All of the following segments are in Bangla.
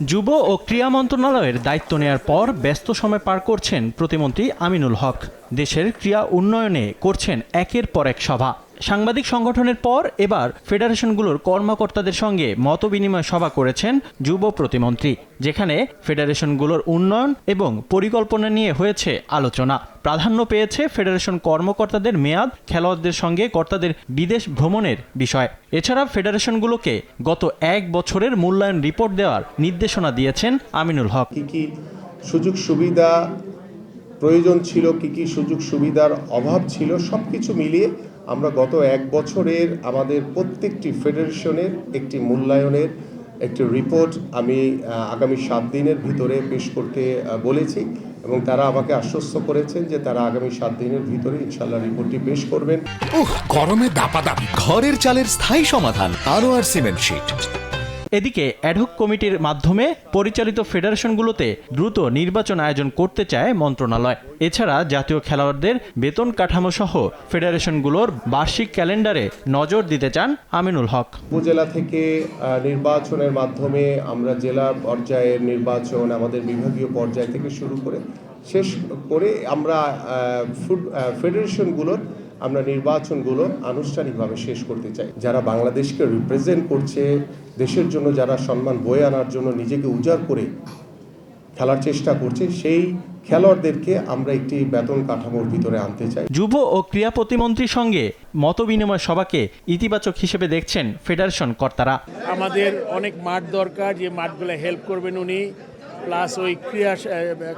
যুব ও ক্রীড়া মন্ত্রণালয়ের দায়িত্ব নেয়ার পর ব্যস্ত সময় পার করছেন প্রতিমন্ত্রী আমিনুল হক। দেশের ক্রীড়া উন্নয়নে করছেন একের পর এক সভা। সাংবাদিক সংগঠনের পর এবার ফেডারেশনগুলোর কর্মকর্তাদের সঙ্গে মতবিনিময় সভা করেছেন যুব প্রতিমন্ত্রী, যেখানে ফেডারেশনগুলোর উন্নয়ন এবং পরিকল্পনা নিয়ে হয়েছে আলোচনা। প্রাধান্য পেয়েছে ফেডারেশন কর্মকর্তাদের মেয়াদ, খেলোয়াড়দের সঙ্গে কর্তাদের বিদেশ ভ্রমণের বিষয়। এছাড়া ফেডারেশনগুলোকে গত 1 বছরের মূল্যায়ন রিপোর্ট দেওয়ার নির্দেশনা দিয়েছেন আমিনুল হক। কি সুযোগ সুবিধা প্রয়োজন ছিল, কি সুযোগ সুবিধার অভাব ছিল, সবকিছু মিলিয়ে আমরা গত 1 বছরের আমাদের প্রত্যেকটি ফেডারেশনের একটি মূল্যায়নের একটি রিপোর্ট আমি আগামী 7 দিনের ভিতরে পেশ করতে বলেছি এবং তারা আমাকে আশ্বস্ত করেছেন যে তারা আগামী 7 দিনের ভিতরে ইনশাআল্লাহ রিপোর্টটি পেশ করবেন। গরমে দাপাদাপি ঘরের চালের স্থায়ী সমাধান আনোয়ার সিমেন্ট শীট। এদিকে অ্যাডহক কমিটির মাধ্যমে পরিচালিত ফেডারেশনগুলোতে দ্রুত নির্বাচন আয়োজন করতে চায় মন্ত্রণালয়। এছাড়া জাতীয় খেলোয়াড়দের বেতন কাঠামো সহ ফেডারেশনগুলোর বার্ষিক ক্যালেন্ডারে নজর দিতে চান আমিনুল হক। উপজেলা থেকে নির্বাচনের মাধ্যমে আমরা জেলা পর্যায়ের নির্বাচন, আমাদের বিভাগীয় পর্যায় থেকে শুরু করে শেষ করে আমরা ফেডারেশনগুলোর আমরা নির্বাচনগুলো আনুষ্ঠানিকভাবে শেষ করতে চাই। যারা বাংলাদেশকে রিপ্রেজেন্ট করছে, দেশের জন্য যারা সম্মান বয়ে আনার জন্য নিজেকে উজাড় করে খেলার চেষ্টা করছে, সেই খেলোয়াড়দেরকে আমরা একটি বেতন কাঠামোর ভিতরে আনতে চাই। যুব ও ক্রীড়া প্রতিমন্ত্রীর সঙ্গে মতবিনিময় সভাকে ইতিবাচক হিসেবে দেখছেন ফেডারেশন কর্তারা। আমাদের অনেক মাঠ দরকার, যে মাঠগুলো হেল্প করবেন উনি, প্লাস ওই ক্রীড়া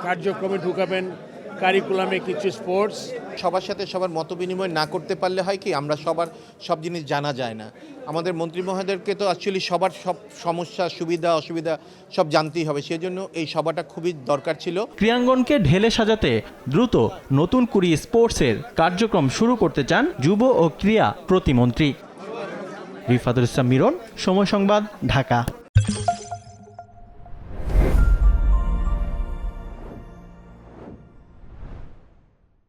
কার্যক্রমে ঢুকাবেন, কারিকুলামে কিছু স্পোর্টস। সবার সাথে সবার মত বিনিময় না করতে পারলে হয় কি, আমরা সব জিনিস জানা যায় না। আমাদের মন্ত্রী মহোদয়কে তো অ্যাকচুয়ালি সবার সব সমস্যা, সুবিধা অসুবিধা সব জানতেই হবে, সেজন্য এই সভাটা খুবই দরকার ছিল। ক্রীড়াঙ্গনকে ঢেলে সাজাতে দ্রুত নতুন কুড়ি স্পোর্টসের কার্যক্রম শুরু করতে চান যুব ও ক্রীড়া প্রতিমন্ত্রী। রিফাতুল ইসলাম মিরন, সময় সংবাদ, ঢাকা।